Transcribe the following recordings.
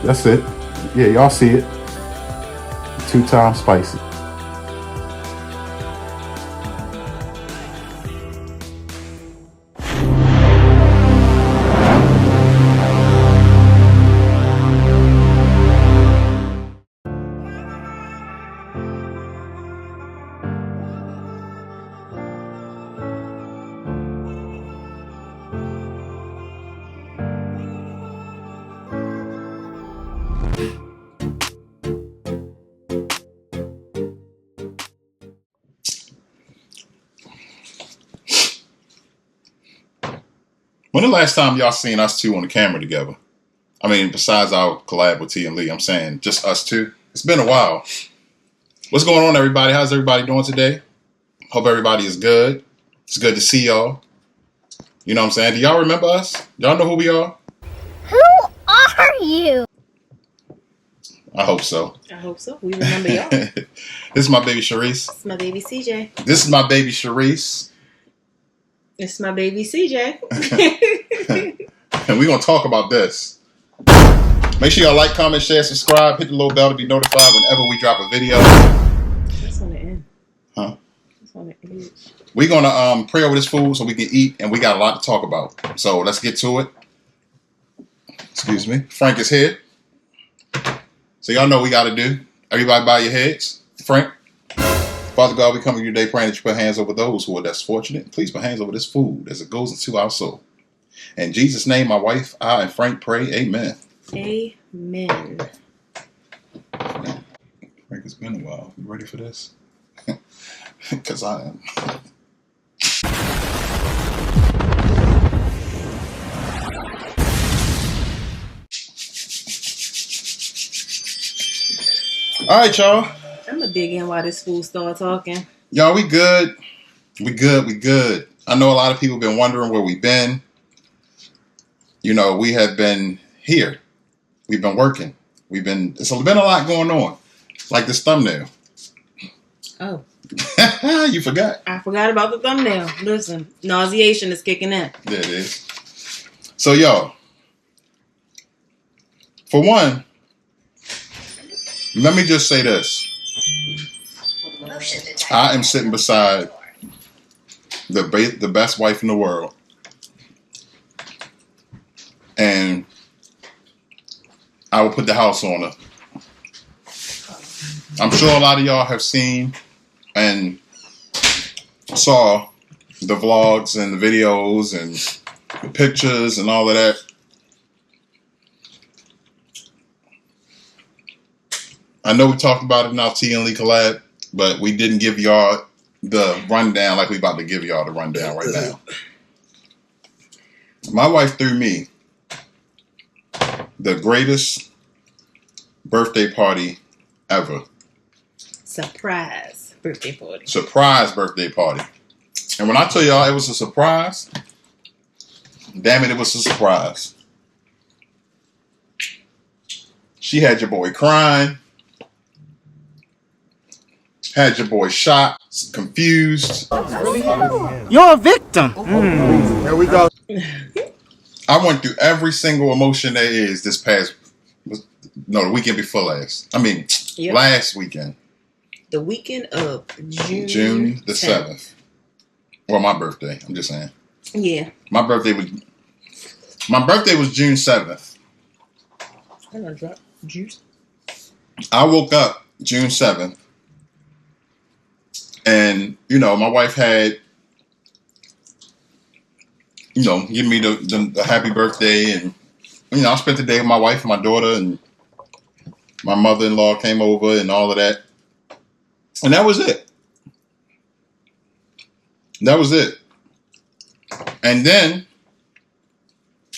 That's it. Yeah, y'all see it. 2 times spicy. When the last time y'all seen us two on the camera together? I mean, besides our collab with T and Lee, I'm saying just us two. It's been a while. What's going on, everybody? How's everybody doing today? Hope everybody is good. It's good to see y'all. You know what I'm saying? Do y'all remember us? Y'all know who we are? Who are you? I hope so. I hope so. We remember y'all. This is my baby Sharice. It's my baby CJ. This is my baby Sharice. It's my baby CJ. And we're going to talk about this. Make sure y'all like, comment, share, subscribe. Hit the little bell to be notified whenever we drop a video. That's on the end. Huh? That's on the edge. We're going to pray over this food so we can eat, and we got a lot to talk about. So let's get to it. Excuse me. Frank is here. So y'all know what we got to do. Everybody bow your heads. Frank. Father God, we come to you today praying that you put hands over those who are less fortunate. Please put hands over this food as it goes into our soul. In Jesus' name, my wife, I, and Frank pray. Amen. Amen. Frank, it's been a while. You ready for this? Because I am. All right, y'all. I'm going to dig in while this fool start talking. Y'all, we good. We good. I know a lot of people have been wondering where we've been. You know, we have been here. We've been working. It's been a lot going on. Like this thumbnail. Oh. You forgot? I forgot about the thumbnail. Listen, nauseation is kicking in. There it is. So, y'all. For one, let me just say this. I am sitting beside the best wife in the world. And I will put the house on her. I'm sure a lot of y'all have seen and saw the vlogs and the videos and the pictures and all of that. I know we talked about it in our T and Lee collab, but we didn't give y'all the rundown like we about to give y'all the rundown right now. My wife threw me the greatest birthday party ever. Surprise birthday party. Surprise birthday party. And when I tell y'all it was a surprise, damn it was a surprise. She had your boy crying. Had your boy shot, confused. You're a victim. Here we go. I went through every single emotion there is this past, the weekend before last. I mean, last weekend. The weekend of June the 7th. Well, my birthday, I'm just saying. Yeah. My birthday was June 7th. I'm gonna drop juice. I woke up June 7th. And, my wife had, give me the happy birthday. And, I spent the day with my wife and my daughter, and my mother-in-law came over and all of that. And that was it. And then,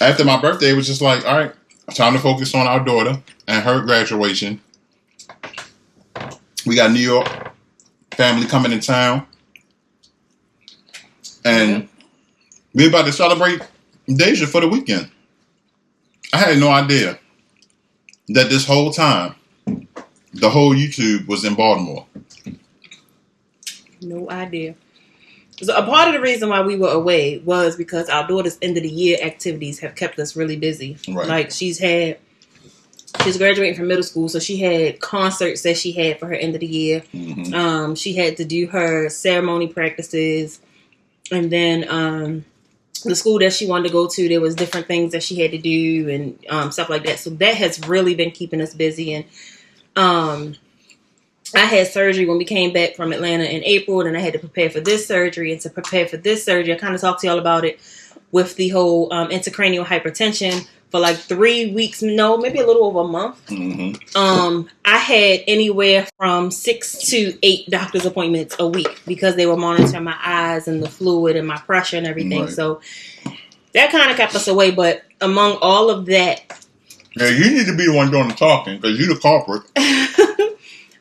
after my birthday, it was just like, all right, time to focus on our daughter and her graduation. We got New York family coming in town. And we're about to celebrate Deja for the weekend. I had no idea that this whole time, the whole YouTube was in Baltimore. No idea. So a part of the reason why we were away was because our daughter's end of the year activities have kept us really busy. Right. Like she's had She was graduating from middle school, so she had concerts that she had for her end of the year. Mm-hmm. She had to do her ceremony practices, and then the school that she wanted to go to, there was different things that she had to do and stuff like that. So that has really been keeping us busy. And I had surgery when we came back from Atlanta in April, and I had to prepare for this surgery. And to prepare for this surgery, I kind of talked to y'all about it with the whole intracranial hypertension for like 3 weeks, no, maybe a little over a month. Mm-hmm. I had anywhere from 6 to 8 doctor's appointments a week because they were monitoring my eyes and the fluid and my pressure and everything. Right. So that kind of kept us away. But among all of that, Yeah, you need to be the one doing the talking because you're the culprit.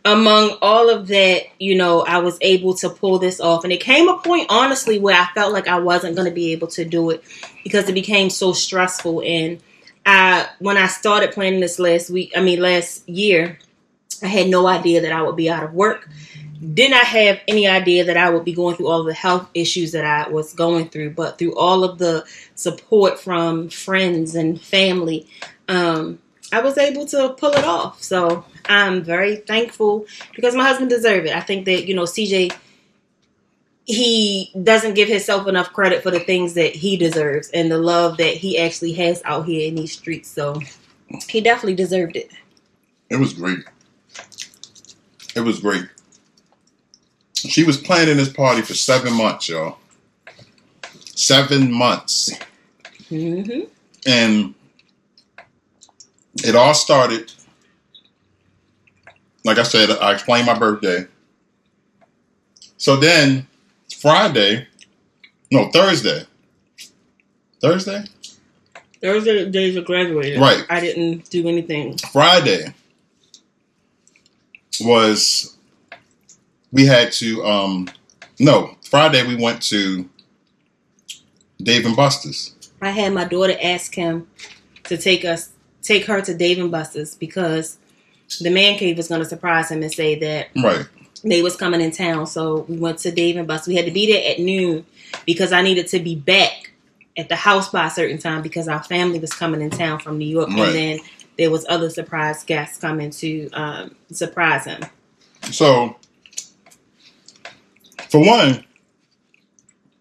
among all of that, you know, I was able to pull this off. And it came a point, honestly, where I felt like I wasn't going to be able to do it because it became so stressful. And when I started planning this last year, I had no idea that I would be out of work. Did not have any idea that I would be going through all of the health issues that I was going through. But through all of the support from friends and family, I was able to pull it off. So I'm very thankful because my husband deserved it. I think that, you know, CJ, he doesn't give himself enough credit for the things that he deserves and the love that he actually has out here in these streets. So he definitely deserved it. It was great. It was great. She was planning this party for 7 months, y'all. 7 months. Mm-hmm. And it all started, like I said, I explained my birthday. So then Thursday. Thursday, the days of graduating. Right. I didn't do anything. Friday was, we had to, Friday we went to Dave & Buster's. I had my daughter ask him to take her to Dave & Buster's because the man cave was going to surprise him and say that Right. they was coming in town. So we went to Dave & Buster's. We had to be there at noon because I needed to be back at the house by a certain time because our family was coming in town from New York. Right. And then there was other surprise guests coming to surprise him. So, for one,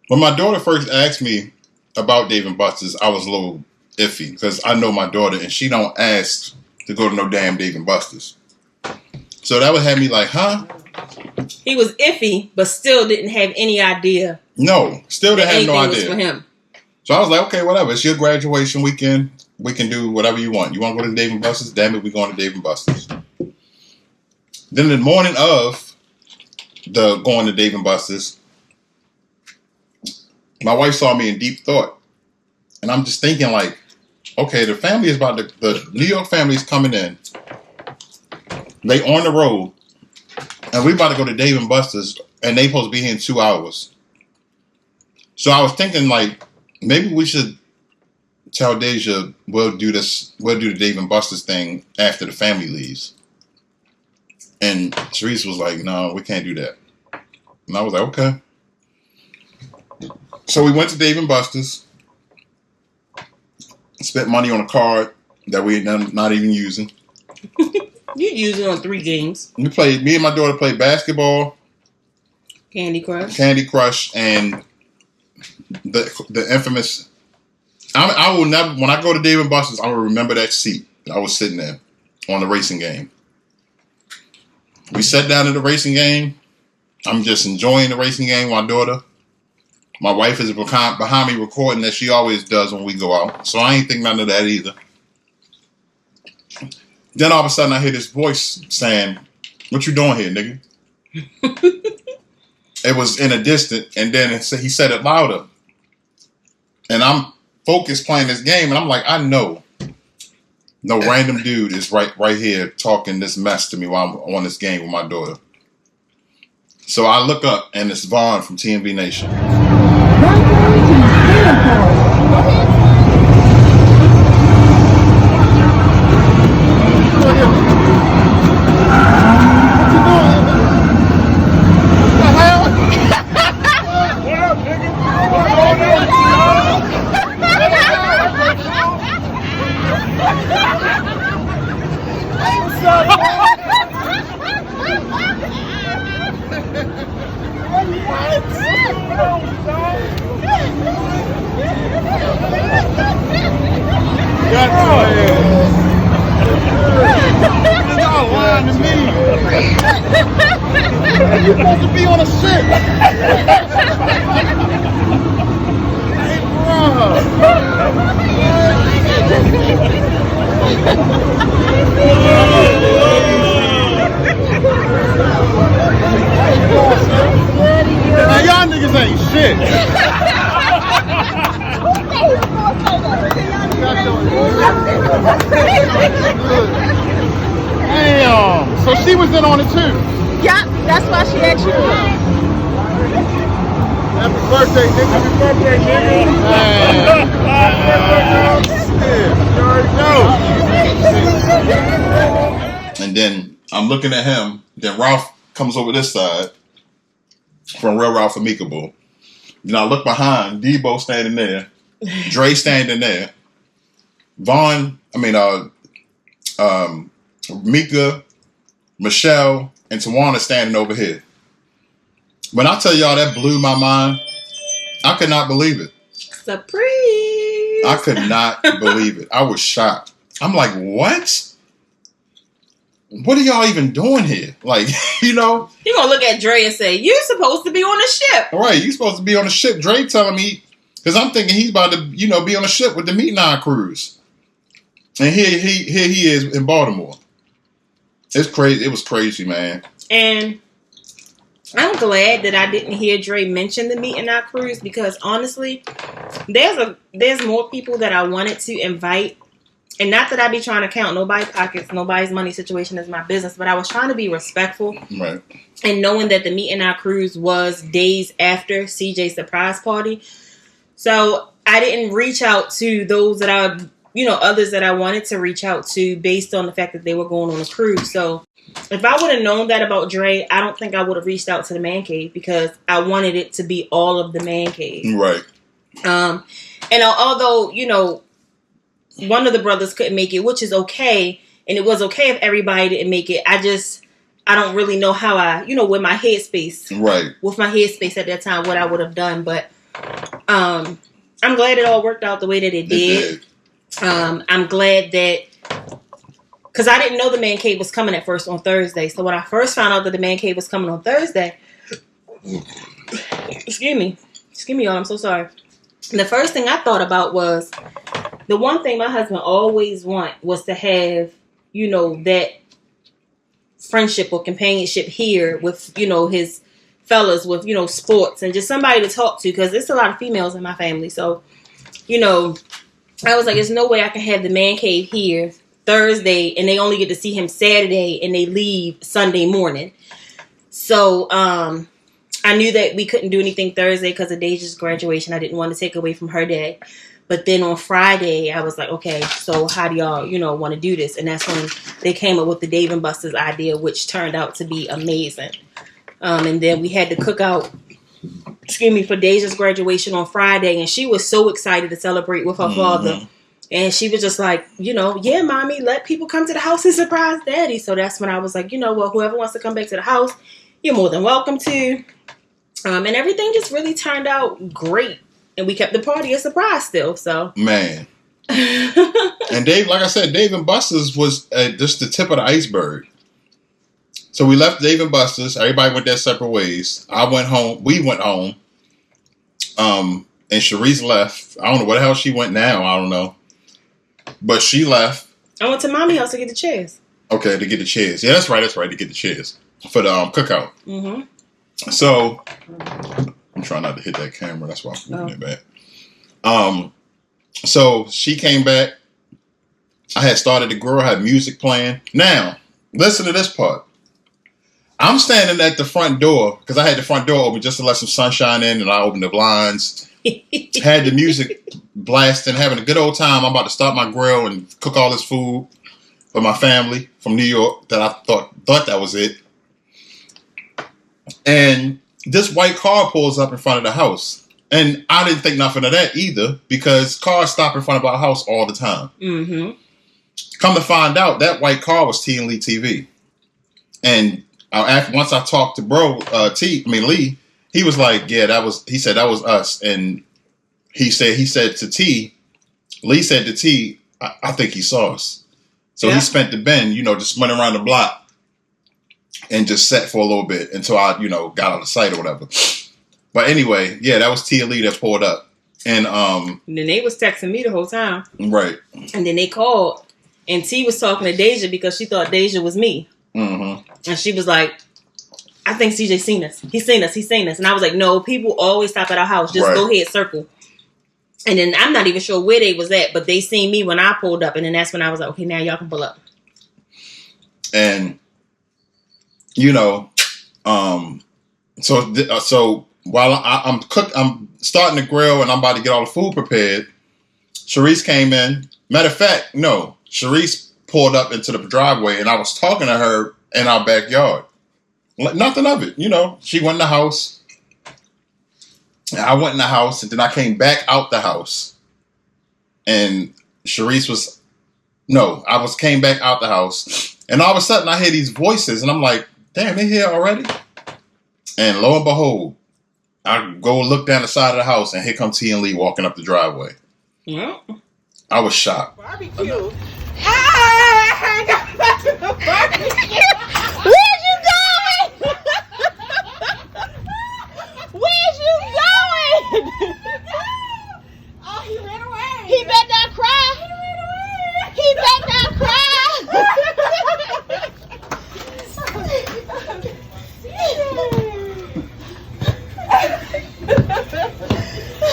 when my daughter first asked me about Dave & Buster's, I was a little iffy because I know my daughter and she don't ask to go to no damn Dave & Buster's. So that would have me like, huh? He was iffy, but still didn't have any idea. No, still didn't have no anything was idea. for him. So I was like, okay, whatever. It's your graduation weekend. We can do whatever you want. You want to go to Dave & Buster's? Damn it, we're going to Dave & Buster's. Then the morning of the going to Dave & Buster's, my wife saw me in deep thought. And I'm just thinking like, okay, the family is the New York family is coming in. They on the road. And we about to go to Dave & Buster's. And they supposed to be here in 2 hours. So I was thinking like, maybe we should tell Deja we'll do the Dave & Buster's thing after the family leaves. And Therese was like, no, we can't do that. And I was like, okay. So we went to Dave & Buster's. Spent money on a card that we're not even using. You used it on 3 games. Me and my daughter played basketball, Candy Crush, and the infamous. I will never. When I go to Dave & Buster's, I will remember that seat I was sitting there on the racing game. We sat down at the racing game. I'm just enjoying the racing game with my daughter. My wife is behind me recording that she always does when we go out. So I ain't think none of that either. Then all of a sudden I hear this voice saying, "What you doing here, nigga?" It was in a distance, and then he said it louder. And I'm focused playing this game, and I'm like, I know no random dude is right here talking this mess to me while I'm on this game with my daughter. So I look up, and it's Vaughn from TMV Nation. You're supposed to be on a ship. Hey, man, y'all niggas ain't shit. Damn. So she was in on it too. Yeah, that's why she asked you to come. Happy birthday, nigga. Happy birthday, nigga. And then I'm looking at him. Then Ralph comes over this side from Real Ralph and Meka Boo. Then I look behind. Debo standing there. Dre standing there. Meka, Michelle, and Tawana standing over here. When I tell y'all that blew my mind, I could not believe it. Surprise! I could not believe it. I was shocked. I'm like, what? What are y'all even doing here? Like, you know? He gonna look at Dre and say, "You're supposed to be on the ship." All right, you supposed to be on the ship. Dre telling me, because I'm thinking he's about to, be on a ship with the neenee cruise. And here he is in Baltimore. It's crazy. It was crazy, man. And I'm glad that I didn't hear Dre mention the neenee cruise, because honestly, there's more people that I wanted to invite. And not that I be trying to count nobody's pockets, nobody's money situation is my business, but I was trying to be respectful. Right. And knowing that the neenee cruise was days after CJ's surprise party. So I didn't reach out to those that others that I wanted to reach out to based on the fact that they were going on a cruise. So if I would have known that about Dre, I don't think I would have reached out to the man cave, because I wanted it to be all of the man cave. Right. And although, one of the brothers couldn't make it, which is okay. And it was okay if everybody didn't make it. I don't really know how with my headspace. Right. With my headspace at that time, what I would have done. But I'm glad it all worked out the way that it did. I'm glad that, because I didn't know the man cave was coming at first on Thursday. So when I first found out that the man cave was coming on Thursday, excuse me, y'all, I'm so sorry. The first thing I thought about was, the one thing my husband always was to have, that friendship or companionship here with, his fellas, with, sports, and just somebody to talk to, because there's a lot of females in my family. So, I was like, there's no way I can have the man cave here Thursday and they only get to see him Saturday and they leave Sunday morning. So, I knew that we couldn't do anything Thursday because of Deja's graduation. I didn't want to take away from her day. But then on Friday, I was like, okay, so how do y'all, want to do this? And that's when they came up with the Dave and Buster's idea, which turned out to be amazing. And then we had the cookout, for Deja's graduation on Friday. And she was so excited to celebrate with her father. And she was just like, yeah, mommy, let people come to the house and surprise daddy. So that's when I was like, whoever wants to come back to the house, you're more than welcome to. And everything just really turned out great. And we kept the party a surprise still, so. Man. And Dave, like I said, Dave and Buster's was just the tip of the iceberg. So we left Dave and Buster's. Everybody went their separate ways. I went home. We went home. And Sharice left. I don't know where the hell she went now. I don't know. But she left. I went to Mommy's house to get the chairs. Okay, to get the chairs. Yeah, that's right, to get the chairs. For the cookout. Mm-hmm. So, I'm trying not to hit that camera. That's why I'm moving it back. So, she came back. I had started to grow. I had music playing. Now, listen to this part. I'm standing at the front door, because I had the front door open just to let some sunshine in, and I opened the blinds. Had the music blasting, having a good old time. I'm about to start my grill and cook all this food for my family from New York that I thought that was it. And this white car pulls up in front of the house. And I didn't think nothing of that either, because cars stop in front of our house all the time. Mm-hmm. Come to find out, that white car was T and Lee TV. And once I talked to Lee, he was like, yeah, he said that was us. And he said to T, Lee said to T, I think he saw us. So he spent the Ben, just running around the block. and just sat for a little bit until I, got out of sight or whatever. But anyway, yeah, that was Tia Lee that pulled up. And then they was texting me the whole time. Right. And then they called, and T was talking to Deja because she thought Deja was me. Mm-hmm. And she was like, I think CJ seen us. He seen us. And I was like, no, people always stop at our house. Just go ahead, circle. And then I'm not even sure where they was at, but they seen me when I pulled up. And then that's when I was like, okay, now y'all can pull up. And, so while I'm starting to grill and I'm about to get all the food prepared, Sharice came in. Matter of fact, no, Sharice pulled up into the driveway and I was talking to her in our backyard. Nothing of it, She went in the house. I went in the house and then I came back out the house. And Sharice came back out the house. And all of a sudden I hear these voices and I'm like, damn, they here already? And lo and behold, I go look down the side of the house and here come T and Lee walking up the driveway. Yeah. I was shocked. Barbecue. Barbecue. Where's you going? Where's you going? Oh, he ran away. He better not cry. He better not cry.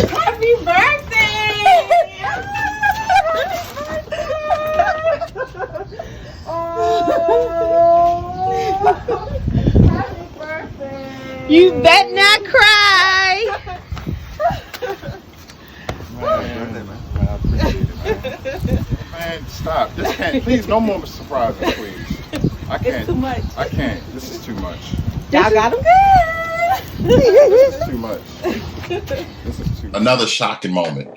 Happy birthday! Happy birthday! You better not cry. Man, stop. This can't. Please, no more surprises, please. I can't. It's too much. I can't. This is too much. Y'all got him. This is too much. This is too much. Another shocking moment.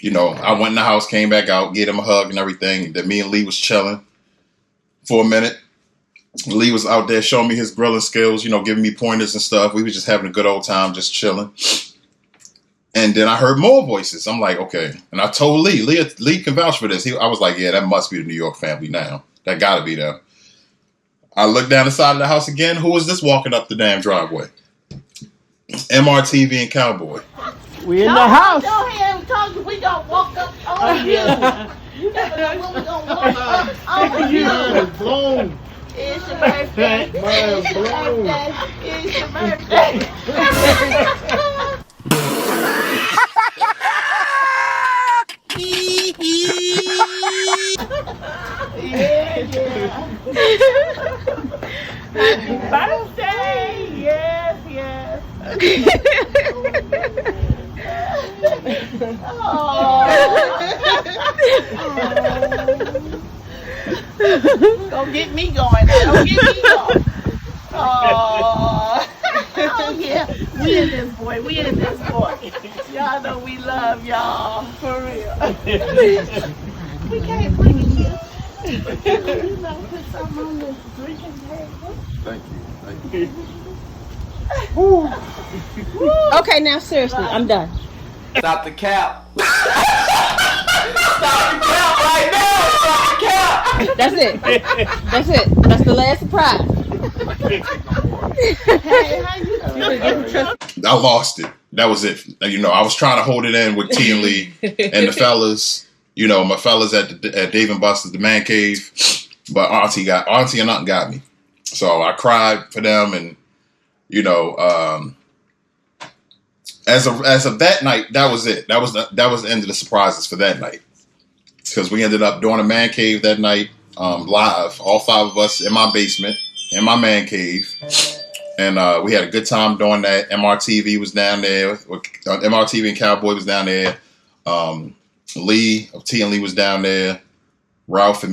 I went in the house, came back out, gave him a hug and everything. Then me and Lee was chilling for a minute. Lee was out there showing me his grilling skills, giving me pointers and stuff. We was just having a good old time, just chilling. And then I heard more voices. I'm like, okay. And I told Lee can vouch for this. I was like, yeah, that must be the New York family now. That gotta be them. I looked down the side of the house again. Who was this walking up the damn driveway? MRTV and Cowboy. We in the house. Go ahead and talk. We gonna walk up on you. You never know when we gonna walk up on you. Blown. It's your birthday. It's your birthday. It's your birthday. Yeah. Happy birthday. Yes. Don't get me going. Don't get me going. Oh yeah. We in this boy. Y'all know we love y'all. For real. We can't bring it here. You know, put something on this drinking table. Thank you. Okay, now seriously, I'm done. Stop the cap. Stop the cap right now. Stop the cap. That's it. That's the last surprise. Hey, how you I lost it. That was it. I was trying to hold it in with T and Lee and the fellas. My fellas at Dave and Buster's, the man cave. But Auntie and Aunt got me. So I cried for them, and as of that night, that was it. That was the end of the surprises for that night. Because we ended up doing a man cave that night, live, all 5 of us in my basement, in my man cave. And we had a good time doing that. MRTV was down there. MRTV and Cowboy was down there. Lee of T and Lee was down there. Meka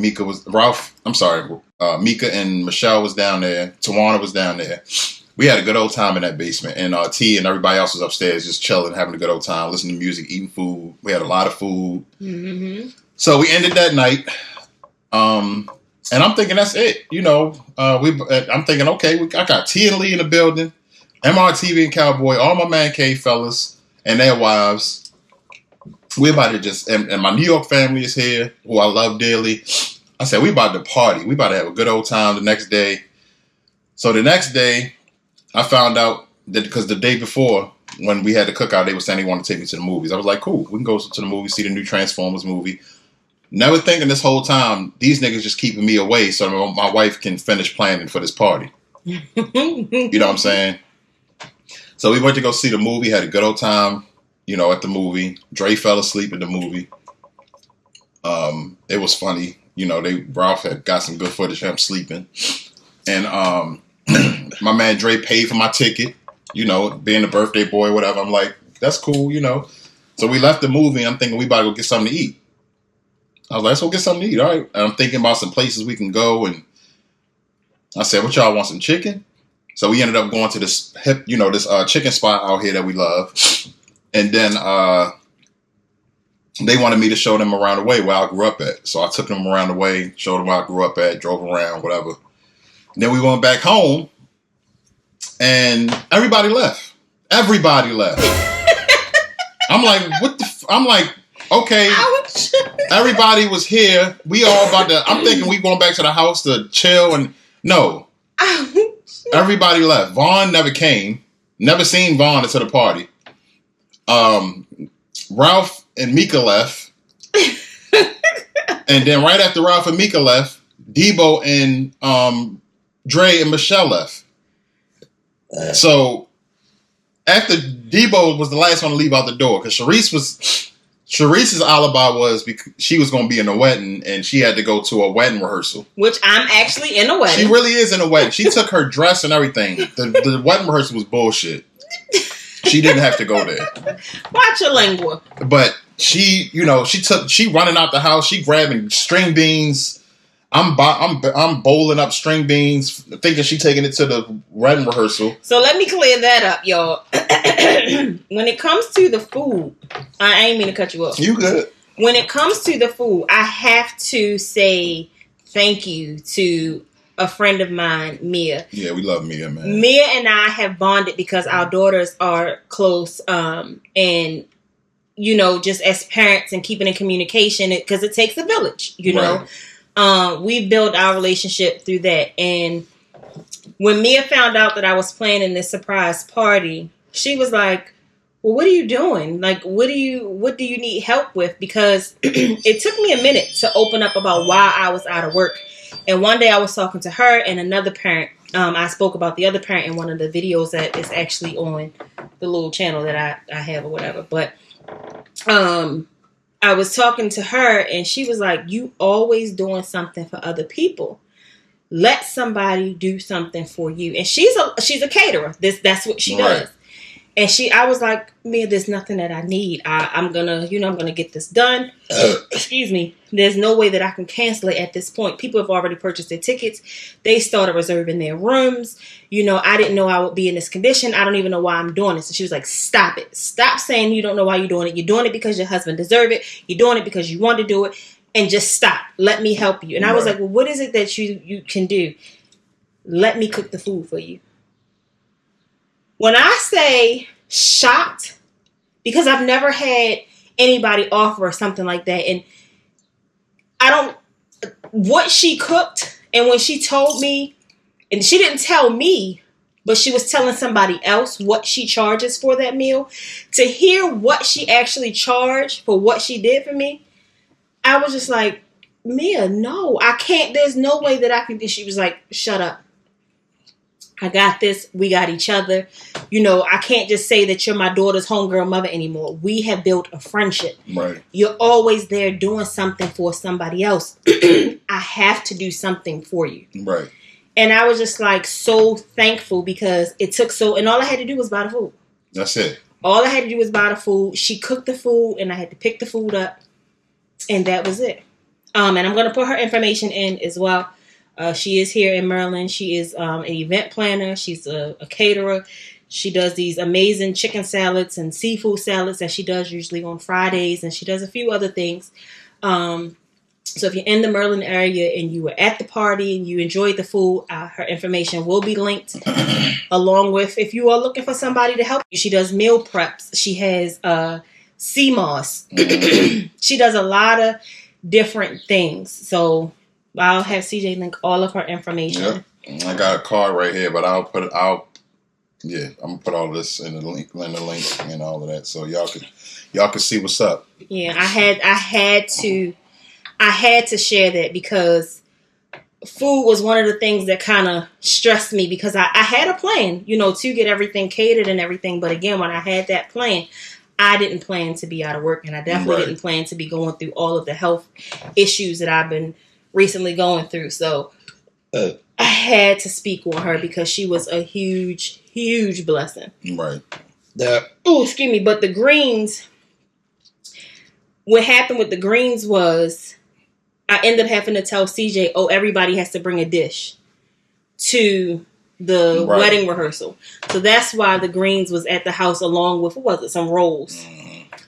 and Michelle was down there. Tawana was down there. We had a good old time in that basement. And T and everybody else was upstairs just chilling, having a good old time, listening to music, eating food. We had a lot of food. Mm-hmm. So we ended that night. And I'm thinking that's it. I'm thinking, okay, I got T and Lee in the building, MRTV and Cowboy, all my man cave fellas and their wives. We about to and my New York family is here, who I love dearly. I said, we about to party. We about to have a good old time the next day. So the next day, I found out that because the day before, when we had the cookout, they were saying they wanted to take me to the movies. I was like, cool, we can go to the movies, see the new Transformers movie. Never thinking this whole time, these niggas just keeping me away so my wife can finish planning for this party. You know what I'm saying? So we went to go see the movie, had a good old time, you know, at the movie. Dre fell asleep at the movie. It was funny. You know, Ralph had got some good footage of him sleeping. And my man Dre paid for my ticket, you know, being a birthday boy, whatever. I'm like, that's cool, you know. So we left the movie. I'm thinking we about to go get something to eat. I was like, let's go get something to eat, all right? And I'm thinking about some places we can go. And I said, what y'all want, some chicken? So we ended up going to this chicken spot out here that we love. And then they wanted me to show them around the way where I grew up at. So I took them around the way, showed them where I grew up at, drove around, whatever. Then we went back home, and everybody left. Everybody left. I'm like, what the? I'm like, okay. Everybody was here. We all about to. I'm thinking we going back to the house to chill, and no. Everybody left. Vaughn never came. Never seen Vaughn until the party. Ralph and Meka left. And then right after Ralph and Meka left, Debo and Dre and Michelle left. So after Debo was the last one to leave out the door, because Sharice's alibi was because she was going to be in a wedding and she had to go to a wedding rehearsal. Which I'm actually in a wedding. She really is in a wedding. She took her dress and everything. The wedding rehearsal was bullshit. She didn't have to go there. Watch your lingua. But she running out the house. She grabbing string beans. I'm bowling up string beans, thinking she taking it to the wedding rehearsal. So let me clear that up, y'all. When it comes to the food, I ain't mean to cut you off. You good? When it comes to the food, I have to say thank you to a friend of mine, Mia. Yeah, we love Mia, man. Mia and I have bonded because our daughters are close, and you know, just as parents and keeping in communication, because it takes a village, you know. Right. We built our relationship through that. And when Mia found out that I was planning this surprise party, she was like, well, what are you doing? Like, what do you need help with? Because it took me a minute to open up about why I was out of work. And one day I was talking to her and another parent. I spoke about the other parent in one of the videos that is actually on the little channel that I have or whatever. But, I was talking to her and she was like, you always doing something for other people. Let somebody do something for you. And she's a caterer. That's what she does. And I was like, Mia, there's nothing that I need. I'm gonna get this done. Excuse me. There's no way that I can cancel it at this point. People have already purchased their tickets. They started reserving their rooms. You know, I didn't know I would be in this condition. I don't even know why I'm doing this. And she was like, stop it. Stop saying you don't know why you're doing it. You're doing it because your husband deserves it. You're doing it because you want to do it. And just stop. Let me help you. And I was like, well, what is it that you can do? Let me cook the food for you. When I say shocked, because I've never had anybody offer something like that. And what she cooked, and when she told me, and she didn't tell me, but she was telling somebody else what she charges for that meal, to hear what she actually charged for what she did for me, I was just like, Mia, no, I can't. There's no way that I can do. She was like, shut up. I got this. We got each other. You know, I can't just say that you're my daughter's homegirl mother anymore. We have built a friendship. Right. You're always there doing something for somebody else. I have to do something for you. Right. And I was just like so thankful because it took and all I had to do was buy the food. That's it. All I had to do was buy the food. She cooked the food and I had to pick the food up. And that was it. And I'm going to put her information in as well. She is here in Maryland. She is an event planner. She's a caterer. She does these amazing chicken salads and seafood salads that she does usually on Fridays. And she does a few other things. So if you're in the Maryland area and you were at the party and you enjoyed the food, her information will be linked along with, if you are looking for somebody to help you. She does meal preps. She has CMOS. She does a lot of different things. So I'll have CJ link all of her information I got a card right here, but I'm gonna put all this in the link and all of that, so y'all can see what's up. Yeah, I had to share that because food was one of the things that kind of stressed me because I had a plan, to get everything catered and everything. But again, when I had that plan, I didn't plan to be out of work, and I definitely didn't plan to be going through all of the health issues that I've been recently going through. So I had to speak on her because she was a huge, huge blessing. Right. Oh, excuse me. But the greens, what happened with the greens was I ended up having to tell CJ, everybody has to bring a dish to the wedding rehearsal. So that's why the greens was at the house along with, some rolls.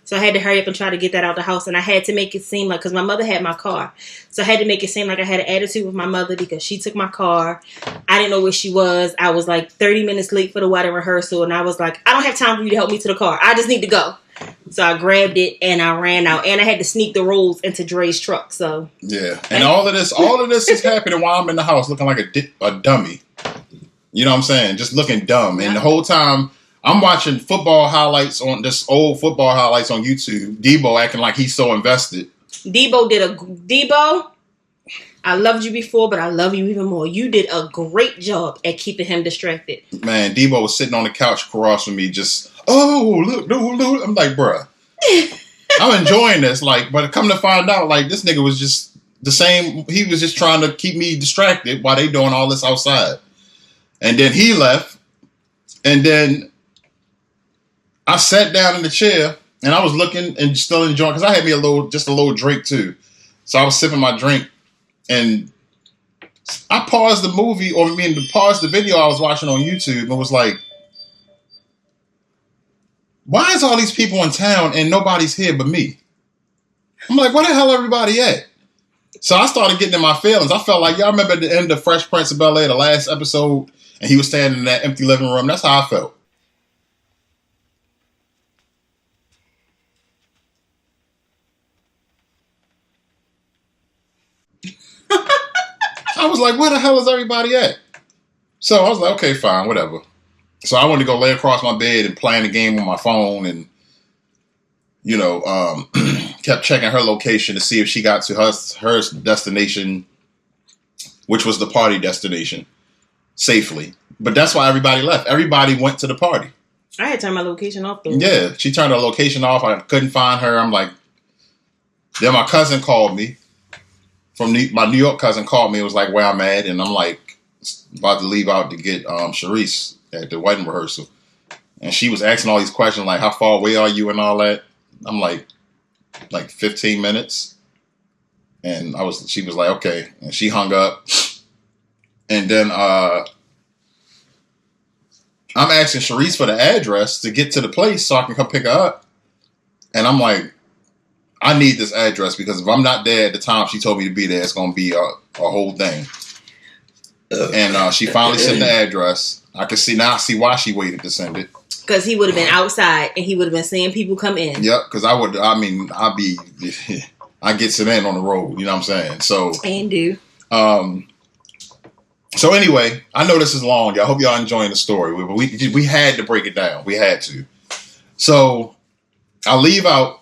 So I had to hurry up and try to get that out the house. And I had to make it seem like, because my mother had my car. So I had to make it seem like I had an attitude with my mother because she took my car. I didn't know where she was. I was like 30 minutes late for the wedding rehearsal. And I was like, I don't have time for you to help me to the car. I just need to go. So I grabbed it and I ran out. And I had to sneak the rolls into Dre's truck. So yeah. And all of this is happening while I'm in the house looking like a dummy. You know what I'm saying? Just looking dumb. And the whole time I'm watching football highlights on YouTube. Debo acting like he's so invested. Debo, I loved you before, but I love you even more. You did a great job at keeping him distracted. Man, Debo was sitting on the couch across from me just, look. I'm like, bruh, I'm enjoying this. Like, but come to find out, like, this nigga was just the same. He was just trying to keep me distracted while they doing all this outside. And then he left. And then I sat down in the chair and I was looking and still enjoying, because I had me a little drink too. So I was sipping my drink and I paused the movie, paused the video I was watching on YouTube and was like, why is all these people in town and nobody's here but me? I'm like, where the hell everybody at? So I started getting in my feelings. I felt like, y'all remember at the end of Fresh Prince of Bel-Air, the last episode, and he was standing in that empty living room? That's how I felt. I was like, where the hell is everybody at? So I was like, okay, fine, whatever. So I wanted to go lay across my bed and playing the game on my phone and, kept checking her location to see if she got to her destination, which was the party destination, safely. But that's why everybody left. Everybody went to the party. I had turned my location off though. Yeah, she turned her location off. I couldn't find her. I'm like, then my cousin called me. My New York cousin called me. It was like, where I'm at. And I'm like, about to leave out to get Sharice at the wedding rehearsal. And she was asking all these questions like, how far away are you and all that? I'm like 15 minutes. And she was like, okay. And she hung up. And then I'm asking Sharice for the address to get to the place so I can come pick her up. And I'm like, I need this address because if I'm not there at the time she told me to be there, it's going to be a whole thing. And she finally sent the address. I see why she waited to send it. Because he would have been outside and he would have been seeing people come in. Yep, because I get sent in on the road, you know what I'm saying? So. And do. So anyway, I know this is long, y'all. I hope y'all enjoying the story. We had to break it down. We had to. So I leave out,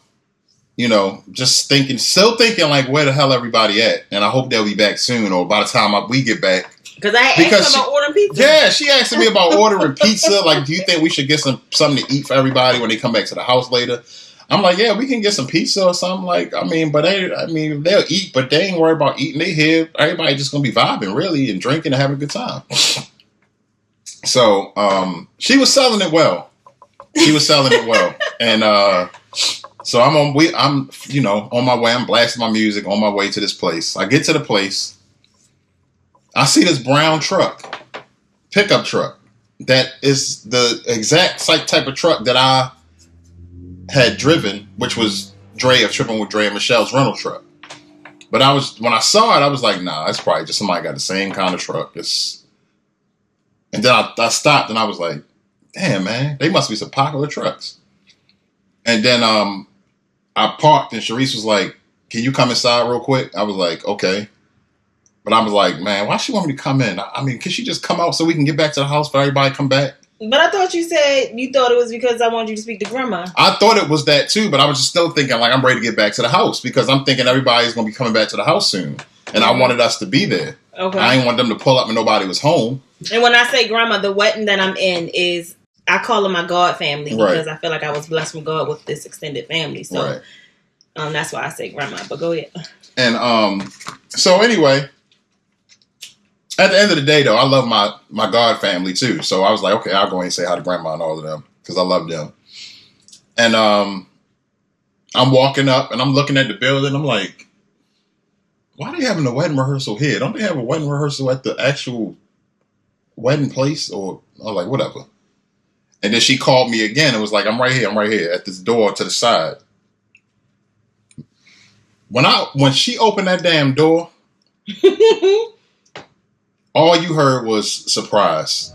still thinking like, where the hell everybody at? And I hope they'll be back soon, or by the time we get back. Because I asked about ordering pizza. Yeah, she asked me about ordering pizza. Like, do you think we should get something to eat for everybody when they come back to the house later? I'm like, yeah, we can get some pizza or something. Like, they'll eat, but they ain't worried about eating. They here. Everybody just gonna be vibing, really, and drinking and having a good time. So, she was selling it well. And so I'm on my way. I'm blasting my music on my way to this place. I get to the place. I see this brown truck, pickup truck, that is the exact type of truck that I had driven, which was Tripping with Dre and Michelle's rental truck. But when I saw it, I was like, nah, that's probably just somebody got the same kind of truck. And then I stopped and I was like, damn, man, they must be some popular trucks. And then I parked and Sharice was like, can you come inside real quick? I was like, okay. But I was like, man, why she want me to come in? I mean, can she just come out so we can get back to the house for everybody come back? But I thought you said you thought it was because I wanted you to speak to Grandma. I thought it was that too, but I was just still thinking like I'm ready to get back to the house because I'm thinking everybody's going to be coming back to the house soon. And I wanted us to be there. Okay. I didn't want them to pull up and nobody was home. And when I say grandma, the wedding that I'm in is, I call it my God family because I feel like I was blessed from God with this extended family. So that's why I say grandma. But go ahead. And so anyway, at the end of the day, though, I love my God family too. So I was like, okay, I'll go and say hi to grandma and all of them because I love them. And I'm walking up and I'm looking at the building. I'm like, why are they having a wedding rehearsal here? Don't they have a wedding rehearsal at the actual wedding place? Or I'm like, whatever. And then she called me again and was like, I'm right here at this door to the side. When she opened that damn door, all you heard was surprise.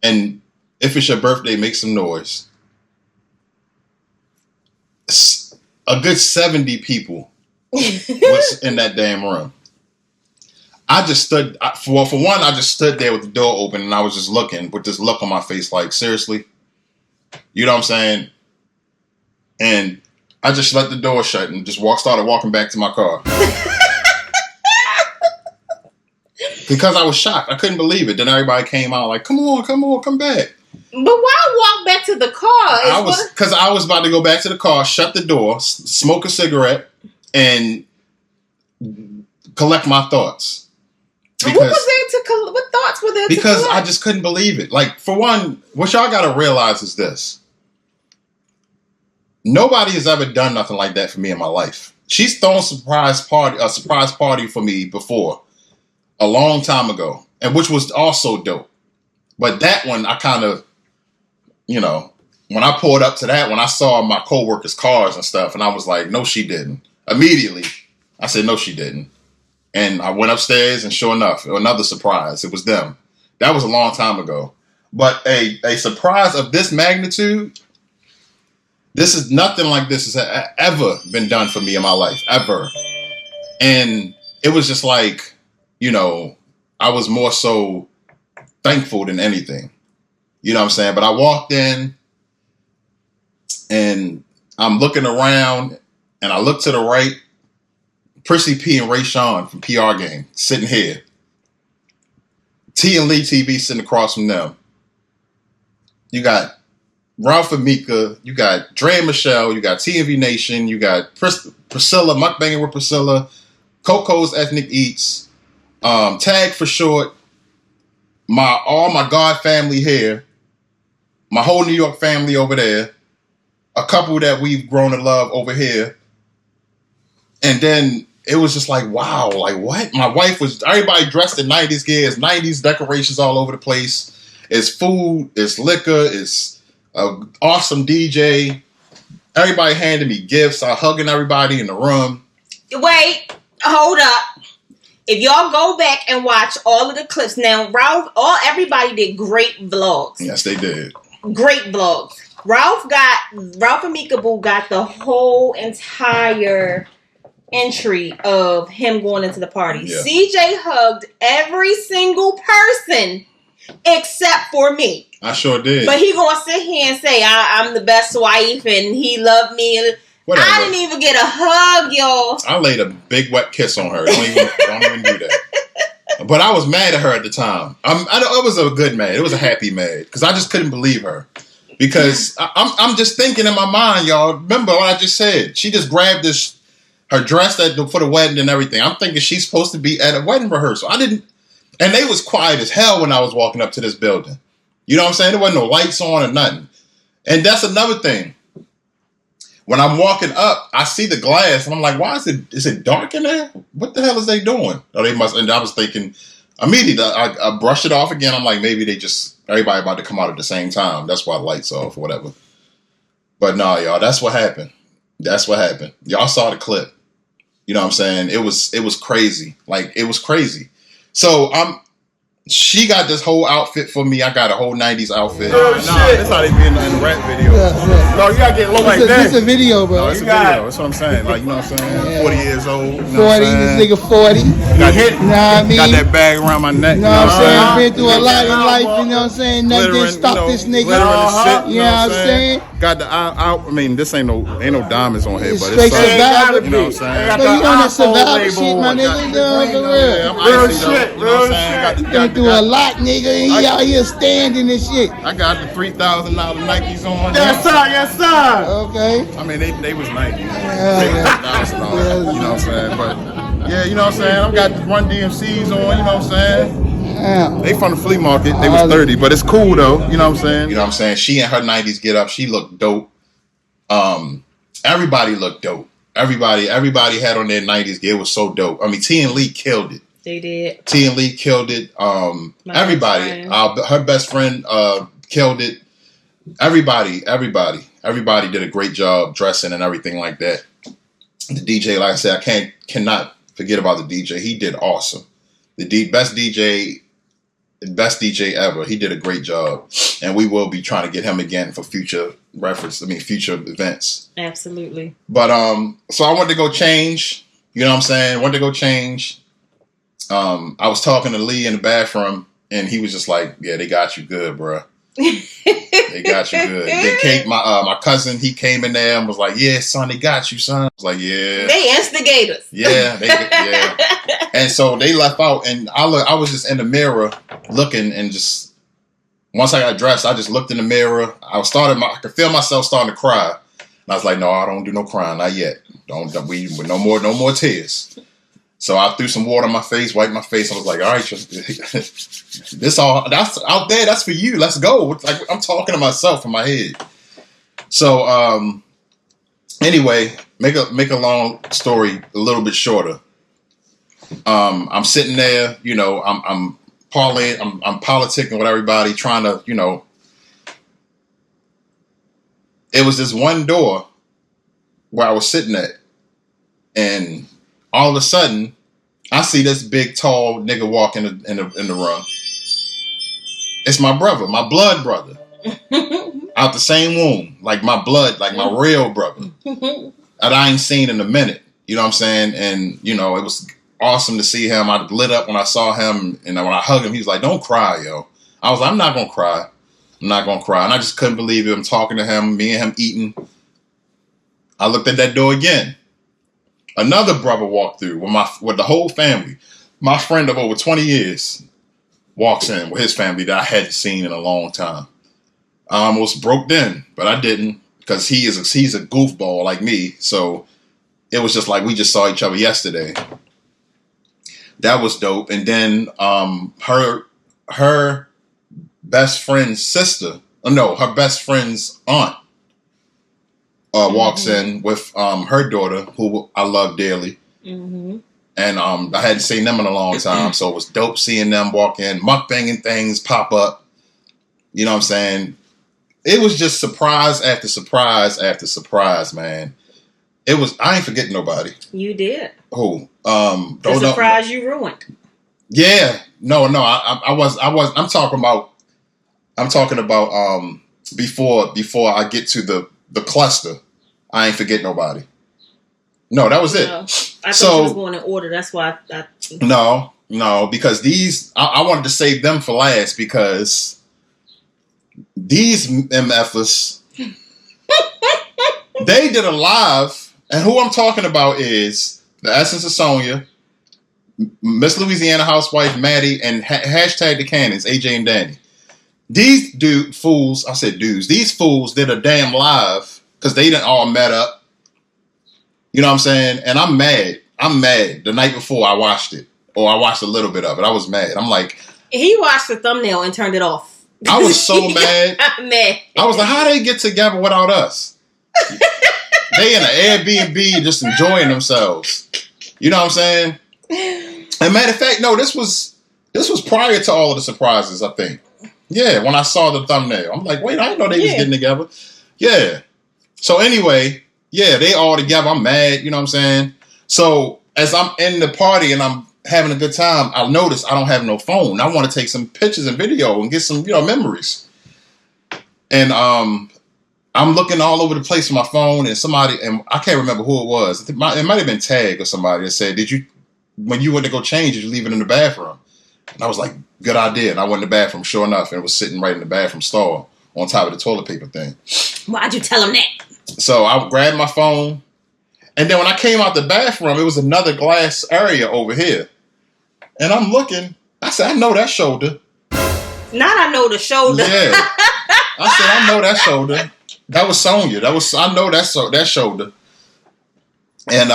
And if it's your birthday, make some noise. A good 70 people was in that damn room. I just stood, for one, I just stood there with the door open and I was just looking with this look on my face like, seriously? You know what I'm saying? And I just let the door shut and just started walking back to my car. Because I was shocked. I couldn't believe it. Then everybody came out like, come on, come back. But why walk back to the car? Because I was about to go back to the car, shut the door, smoke a cigarette, and collect my thoughts. Because, what thoughts were there to collect? Because I just couldn't believe it. Like, for one, what y'all got to realize is this. Nobody has ever done nothing like that for me in my life. She's thrown a surprise party for me before, a long time ago, and which was also dope. But that one, I kind of, when I pulled up to that one, I saw my coworkers' cars and stuff, and I was like, no, she didn't. Immediately, I said, no, she didn't. And I went upstairs, and sure enough, another surprise. It was them. That was a long time ago. But a surprise of this magnitude, this is nothing like this has ever been done for me in my life, ever. And it was just like, I was more so thankful than anything. You know what I'm saying? But I walked in and I'm looking around and I look to the right. Prissy P and Raysean from PR Gang sitting here. T and Lee TV sitting across from them. You got Ralph and Meka. You got Dre and Michelle. You got TNV Nation. You got Priscilla, Mukbanging with Priscilla. Coco's Ethnic Eats. Tag for short. All my God family here. My whole New York family over there. A couple that we've grown to love over here. And then it was just like, wow, like what? My wife everybody dressed in 90s gears, 90s decorations all over the place. It's food, it's liquor, it's an awesome DJ. Everybody handed me gifts. I hugging everybody in the room. Wait, hold up. If y'all go back and watch all of the clips, now everybody did great vlogs. Yes, they did. Great vlogs. Ralph and Meka Boo got the whole entire entry of him going into the party. Yeah. CJ hugged every single person except for me. I sure did. But he gonna sit here and say I'm the best wife and he loved me. Whatever. I didn't even get a hug, y'all. I laid a big wet kiss on her. Don't even do that. But I was mad at her at the time. It was a good mad. It was a happy mad because I just couldn't believe her. Because I'm just thinking in my mind, y'all. Remember what I just said? She just grabbed her dress for the wedding and everything. I'm thinking she's supposed to be at a wedding rehearsal. I didn't, and they was quiet as hell when I was walking up to this building. You know what I'm saying? There wasn't no lights on or nothing. And that's another thing. When I'm walking up, I see the glass and I'm like, why is it dark in there? What the hell is they doing? Oh, they must, and I was thinking immediately, I brushed it off again. I'm like, maybe everybody about to come out at the same time. That's why the lights off or whatever. But no, y'all, that's what happened. That's what happened. Y'all saw the clip. You know what I'm saying? It was crazy. Like, it was crazy. So she got this whole outfit for me. I got a whole 90s outfit. Nah, that's how they be in the rap video. No, you gotta get low like that. It's a video, bro. No, it's a video. That's what I'm saying. Like, you know what I'm saying? Yeah. 40 years old. You know 40, what I'm saying? this nigga 40. Got hit. You know what I mean? Got that bag around my neck. You know what I'm saying? Been through a lot in life, you know what I'm saying? Nothing didn't stop this nigga. You know what I'm saying? Got the out. I mean, this ain't no diamonds on here, It's but straight it's survival. you know what I'm saying? But you on that survival shit, my nigga. You know, for real. Real shit. You know what I'm saying? Been through a lot, nigga, and he out here standing and shit. I got the $3,000 Nikes on. Yes, sir. Yes, sir. Okay. I mean, they was Nikes. Yeah. $3,000. You know what I'm saying? But yeah, you know what I'm saying? I got the Run DMCs on. You know what I'm saying? Damn. They from the flea market. They was 30, but it's cool though. You know what I'm saying? You know what I'm saying? She in her 90s get up. She looked dope. Everybody looked dope. Everybody had on their 90s gear. It was so dope. I mean, T and Lee killed it. They did. T and Lee killed it. Everybody. Her best friend killed it. Everybody did a great job dressing and everything like that. The DJ, like I said, I cannot forget about the DJ. He did awesome. The best DJ ever. He did a great job, and we will be trying to get him again for future future events. Absolutely. But so I wanted to go change. You know what I'm saying? Wanted to go change. I was talking to Lee in the bathroom, and he was just like, "Yeah, they got you good, bro. They got you good." Then Kate, my cousin, he came in there and was like, "Yeah, son, they got you, son." I was like, "Yeah." They instigators. Yeah, yeah. And so they left out, and I was just in the mirror looking, and just once I got dressed, I just looked in the mirror. I could feel myself starting to cry, and I was like, "No, I don't do no crying, not yet. No more tears." So I threw some water on my face, wiped my face. I was like, "All right, that's out there. That's for you. Let's go." Like, I'm talking to myself in my head. So anyway, make a long story a little bit shorter. I'm sitting there, you know, I'm parlaying, I'm politicking with everybody, trying to, you know. It was this one door where I was sitting at, and all of a sudden, I see this big, tall nigga walk in the room. It's my brother, my blood brother, out the same womb, like my blood, like my real brother, that I ain't seen in a minute. You know what I'm saying? And you know, it was awesome to see him. I lit up when I saw him, and when I hugged him, he was like, "Don't cry, yo." I was like, "I'm not gonna cry. I'm not gonna cry." And I just couldn't believe it. I'm talking to him, me and him eating. I looked at that door again. Another brother walked through with the whole family. My friend of over 20 years walks in with his family that I hadn't seen in a long time. I almost broke in, but I didn't, because he's a goofball like me. So it was just like we just saw each other yesterday. That was dope. And then her best friend's sister, her best friend's aunt walks in with her daughter, who I love dearly. Mm-hmm. And I hadn't seen them in a long time, so it was dope seeing them walk in, mukbanging things pop up. You know what I'm saying? It was just surprise after surprise after surprise, man. It was. I ain't forgetting nobody. You did. Who? The surprise you ruined. Yeah. No. I was. I'm talking about. Before I get to the cluster, I ain't forget nobody. No, that was it. I thought you was going in order. That's why I No. No, because these I wanted to save them for last because these MFers they did a live, and who I'm talking about is the Essence of Sonya, Miss Louisiana Housewife Maddie, and hashtag the Cannons, AJ and Danny. These these fools did a damn live because they didn't all met up. You know what I'm saying? And I'm mad. The night before I watched it, or I watched a little bit of it. I was mad. I'm like, he watched the thumbnail and turned it off. I was so mad. I'm mad. I was like, how they get together without us? They in an Airbnb just enjoying themselves. You know what I'm saying? And matter of fact, no, this was prior to all of the surprises, I think. Yeah, when I saw the thumbnail. I'm like, wait, I didn't know they was getting together. Yeah. So anyway, yeah, they all together. I'm mad, you know what I'm saying? So as I'm in the party and I'm having a good time, I notice I don't have no phone. I want to take some pictures and video and get some, memories. And I'm looking all over the place with my phone, and somebody, and I can't remember who it was. It might have been Tag or somebody that said, when you went to go change, did you leave it in the bathroom? And I was like, good idea. And I went in the bathroom, sure enough, and it was sitting right in the bathroom stall on top of the toilet paper thing. Why'd you tell him that? So I grabbed my phone, and then when I came out the bathroom, it was another glass area over here. And I'm looking, I said, I know that shoulder. Not I know the shoulder. Yeah. I said, I know that shoulder. That was Sonya. I know that shoulder. And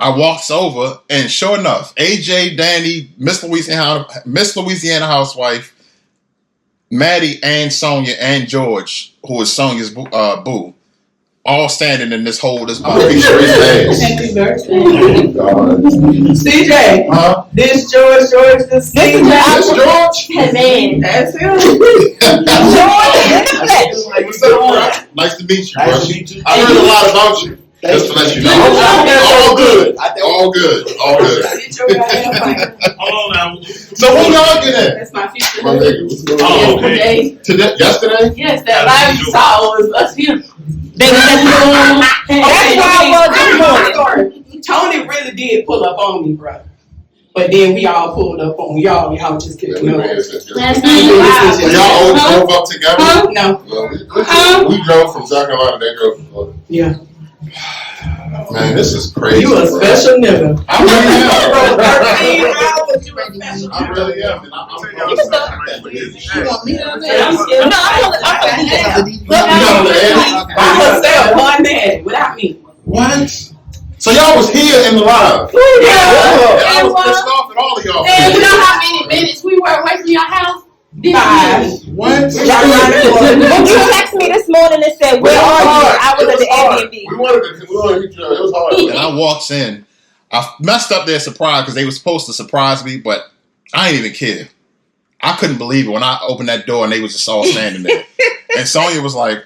I walks over, and sure enough, AJ, Danny, Miss Louisiana Housewife, Maddie, and Sonya, and George, who is Sonya's boo, all standing in this Happy birthday. CJ, this George, this CJ. This George? Hey, man, that's him. George. Nice to meet you, bro. Nice to meet you. I heard a lot about you. Just to let you know. All good. All good. Hold on now. So who y'all get at? That's my future. Okay. Today? Yesterday? Yes, that live you saw was us here. That's why I was this morning. Tony really did pull up on me, bro. But then we all pulled up on y'all. Y'all just kept going. Last So y'all all drove up together? No. We drove from South Carolina. They drove from Florida. Yeah. Man, this is crazy. You a special nigga. I really am. 13 hours, you a special I nigga. really am. And By herself, one man, without me. What? So y'all was here in the live? Yeah. I was pissed off at all of y'all. And you know how many minutes we were away from your house? 5. What? When you texted me this morning and said, where are you? I was at the Airbnb. We wanted to meet you. It was hard. And I walks in. I messed up their surprise because they were supposed to surprise me, but I ain't even care. I couldn't believe it when I opened that door and they was just all standing there. And Sonya was like,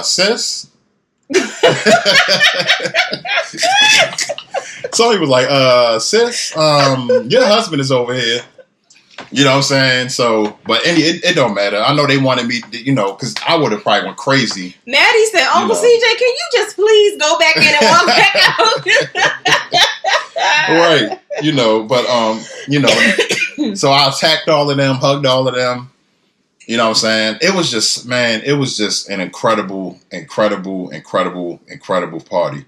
sis? Sonya was like, sis, your husband is over here. You know what I'm saying? So, but it don't matter. I know they wanted me, because I would have probably went crazy. Maddie said, Uncle CJ, can you just please go back in and walk back out? Right. But, so I attacked all of them, hugged all of them. You know what I'm saying? It was just an incredible party.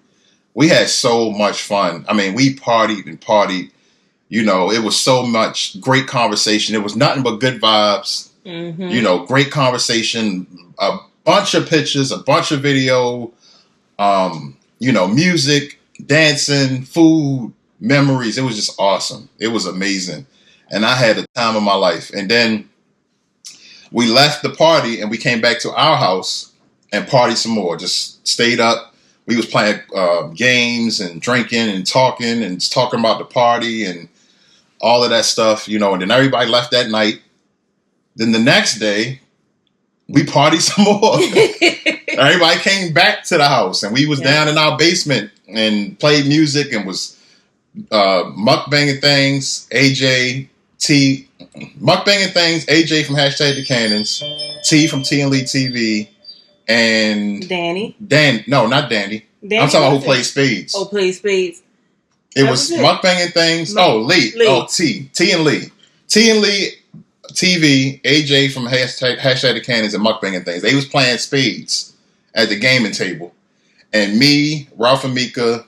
We had so much fun. I mean, we partied. It was so much great conversation. It was nothing but good vibes. Mm-hmm. Great conversation, a bunch of pictures, a bunch of video, music, dancing, food, memories. It was just awesome. It was amazing. And I had the time of my life. And then we left the party and we came back to our house and partied some more. Just stayed up. We was playing games and drinking and talking about the party and all of that stuff, and then everybody left that night. Then the next day, we partied some more. Everybody came back to the house, and we was down in our basement and played music and was mukbanging things. AJ from hashtag the Cannons, T from T and Lee TV, and Danny. No, not Danny. I'm talking about who plays spades. Oh, plays spades. It was mukbanging things. Lee. Oh, T and Lee. T and Lee TV, AJ from hashtag the Cannons and mukbanging things. They was playing spades at the gaming table. And me, Ralph and Meka,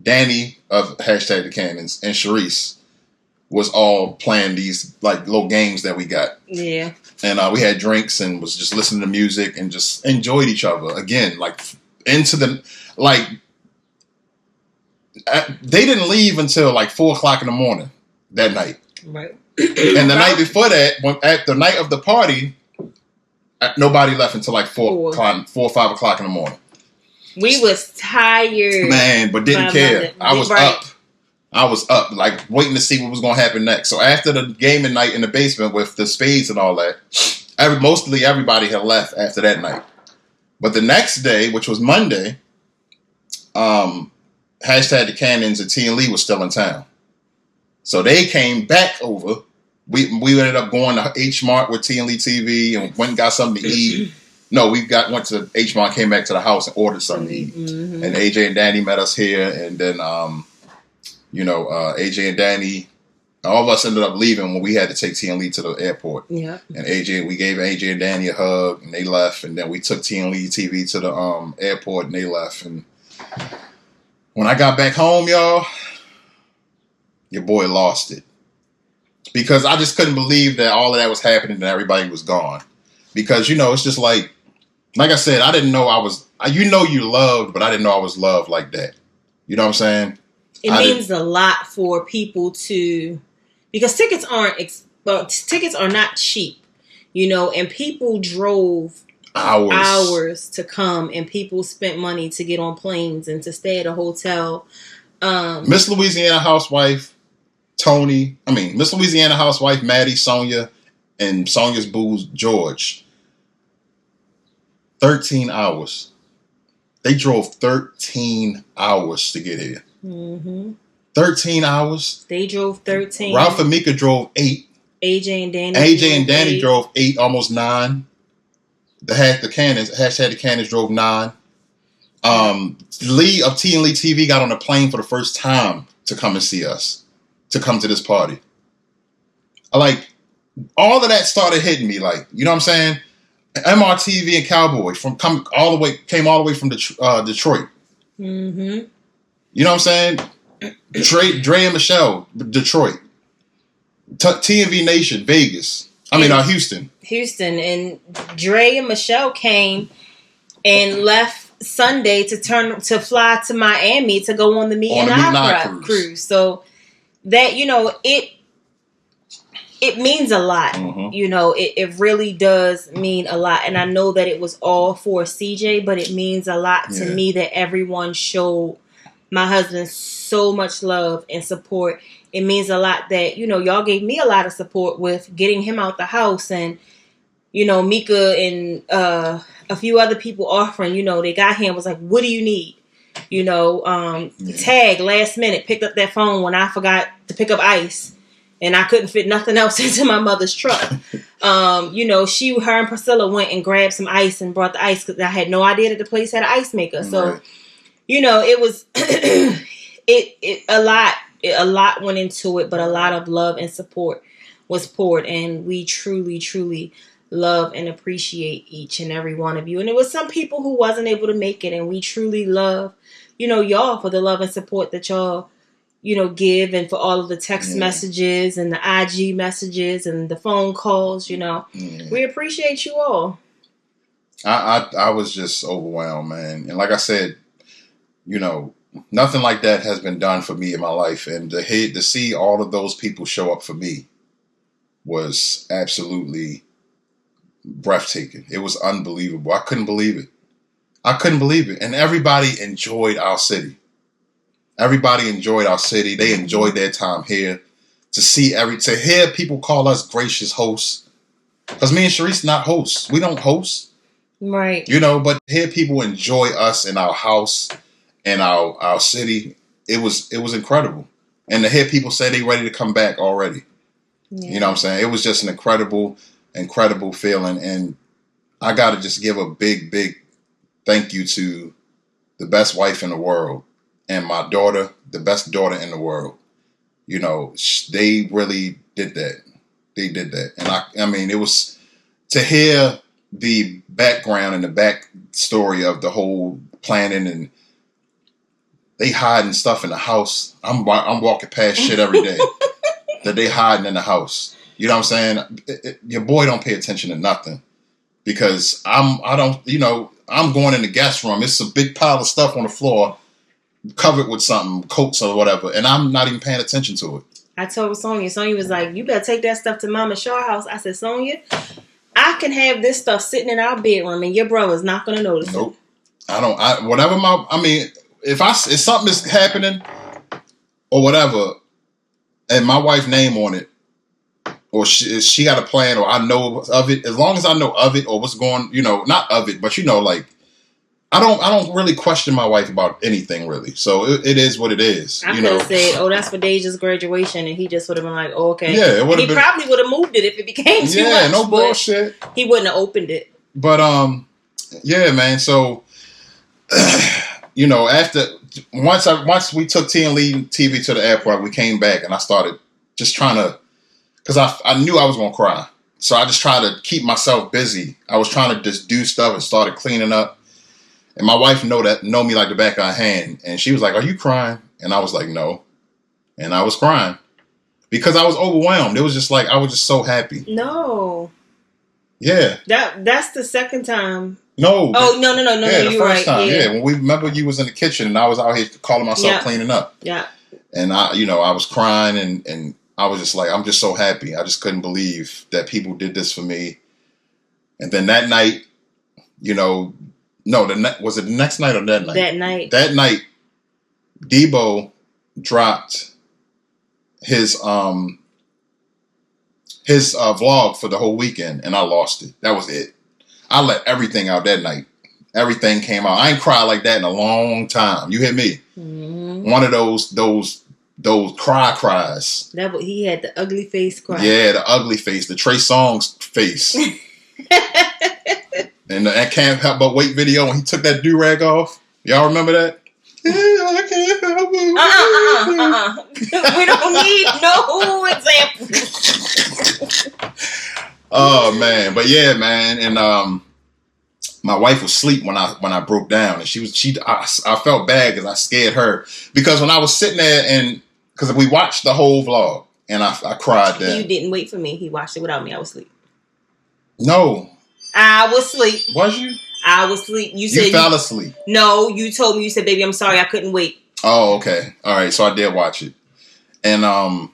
Danny of hashtag the Cannons, and Sharice was all playing these like little games that we got. Yeah. And we had drinks and was just listening to music and just enjoyed each other. Again, like into the, like, they didn't leave until like 4:00 in the morning that night. Right. And the night before that, at the night of the party, nobody left until like 4 or 5 o'clock in the morning. We was tired, man, but didn't care. I was up, like waiting to see what was going to happen next. So after the gaming night in the basement with the spades and all that, mostly everybody had left after that night. But the next day, which was Monday, hashtag the Cannons and T and Lee was still in town. So they came back over. We ended up going to H Mart with T and Lee TV and went and got something to eat. No, went to H Mart, came back to the house and ordered something to eat. Mm-hmm. And AJ and Danny met us here, and then AJ and Danny, all of us ended up leaving when we had to take T and Lee to the airport. Yeah. And we gave AJ and Danny a hug, and they left. And then we took T and Lee TV to the airport, and they left. And when I got back home, y'all, your boy lost it. Because I just couldn't believe that all of that was happening and everybody was gone. Because, it's just like I said, I didn't know you loved, but I didn't know I was loved like that. You know what I'm saying? It means a lot for people because tickets are not cheap, and people drove hours to come, and people spent money to get on planes and to stay at a hotel. Miss Louisiana housewife, Miss Louisiana housewife, Maddie, Sonia, and Sonia's boo, George. 13 hours. They drove 13 hours to get here. Mm-hmm. 13 hours. They drove 13. Ralph and Meka drove 8. AJ and Danny drove 8, almost 9. Hashtag the Cannons drove 9. Lee of T and Lee TV got on a plane for the first time to come and see us, to come to this party. Like, all of that started hitting me, like, you know what I'm saying? MRTV and Cowboy came all the way from Detroit. Mm-hmm. You know what I'm saying? Dre and Michelle, Detroit. TNV Nation, Vegas. Houston. Houston. And Dre and Michelle came and left Sunday to fly to Miami to go on the Meet and Opera cruise. So that, it means a lot. Mm-hmm. It really does mean a lot. And I know that it was all for CJ, but it means a lot to me that everyone showed my husband so much love and support. It means a lot that, y'all gave me a lot of support with getting him out the house, and, Meka and a few other people offering, they got here and was like, what do you need? Tag last minute, picked up that phone when I forgot to pick up ice. And I couldn't fit nothing else into my mother's truck. Her and Priscilla went and grabbed some ice and brought the ice because I had no idea that the place had an ice maker. So, it was a lot went into it, but a lot of love and support was poured, and we truly, truly love and appreciate each and every one of you. And it was some people who wasn't able to make it, and we truly love, y'all for the love and support that y'all give, and for all of the text messages and the IG messages and the phone calls, we appreciate you all. I was just overwhelmed, man. And like I said, nothing like that has been done for me in my life. And to see all of those people show up for me was absolutely breathtaking. It was unbelievable. I couldn't believe it. And everybody enjoyed our city. Everybody enjoyed our city. They enjoyed their time here. To hear people call us gracious hosts. Because me and Sharice not hosts. We don't host. Right. But hear people enjoy us in our house and our city. It was incredible. And to hear people say they ready to come back already. Yeah. You know what I'm saying? It was just an incredible feeling. And I gotta just give a big, big thank you to the best wife in the world. and my daughter, the best daughter in the world. You know, they really did that. They did that. And I mean, it was to hear the background and the backstory of the whole planning, and they hiding stuff in the house. I'm walking past shit every day that they hiding in the house. You know what I'm saying? Your boy don't pay attention to nothing because I'm going in the guest room. It's a big pile of stuff on the floor covered with something, coats or whatever, and I'm not even paying attention to it. I told Sonya was like, you better take that stuff to Mama Shaw's house. I said, Sonya, I can have this stuff sitting in our bedroom and your brother's not going to notice Nope. it. If something is happening or whatever, and my wife's name on it, or she got a plan, or I know of it, as long as I know of it or what's going, not of it, but like, I don't really question my wife about anything really. So it is what it is. I could have said, "Oh, that's for Deja's graduation," and he just would have been like, "Oh, okay." Yeah, it would have been. He probably would have moved it if it became too much. Yeah, no bullshit. He wouldn't have opened it. But yeah, man. So after once we took T and Lee TV to the airport, we came back and I started just trying to, because I knew I was gonna cry, so I just tried to keep myself busy. I was trying to just do stuff and started cleaning up. And my wife know me like the back of her hand. And she was like, "Are you crying?" And I was like, "No." And I was crying because I was overwhelmed. It was just like, I was just so happy. No. Yeah. That's the second time. No. Oh, no. Yeah, the you're first right. time. Yeah. When we remember you was in the kitchen and I was out here calling myself cleaning up. Yeah. And I was crying and I was just like, I'm just so happy. I just couldn't believe that people did this for me. And then that night, was it the next night or that night? That night, Debo dropped his vlog for the whole weekend, and I lost it. That was it. I let everything out that night. Everything came out. I ain't cried like that in a long time. You hear me? Mm-hmm. One of those cries. He had the ugly face cry. Yeah, the ugly face, the Trey Songz face. And I Can't Help But Wait video when he took that do-rag off. Y'all remember that? Yeah, I can't help but We don't need no examples. Oh man, but yeah, man, and my wife was asleep when I broke down, and I felt bad because I scared her, because when I was sitting there and because we watched the whole vlog and I cried then. You didn't wait for me. He watched it without me. I was asleep. No. I was asleep. Was you? I was asleep. You said you fell asleep. No, you told me. You said, "Baby, I'm sorry, I couldn't wait." Oh, okay. All right. So I did watch it, and I'm